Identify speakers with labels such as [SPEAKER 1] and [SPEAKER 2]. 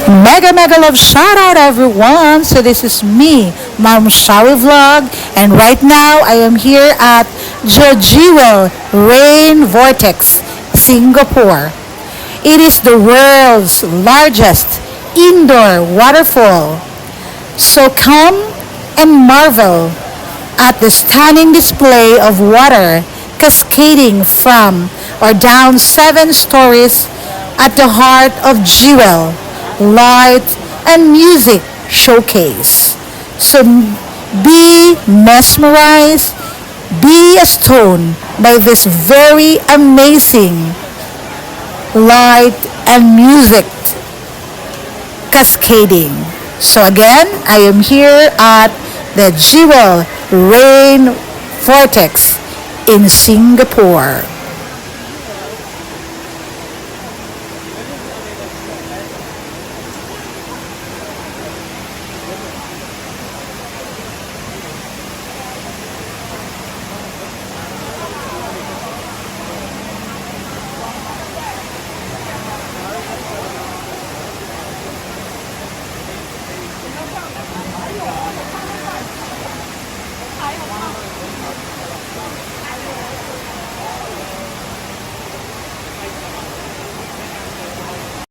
[SPEAKER 1] Mega love shout out everyone. So this is me, Mom Shawie Vlog, and right now I am here at Jewel Rain Vortex, Singapore. It is the world's largest indoor waterfall. So come and marvel at the stunning display of water cascading from or down 7 stories at the heart of Jewel light and music showcase. So be mesmerized, be astonished by this very amazing light and music cascading. So again, I am here at the Jewel Rain Vortex in Singapore.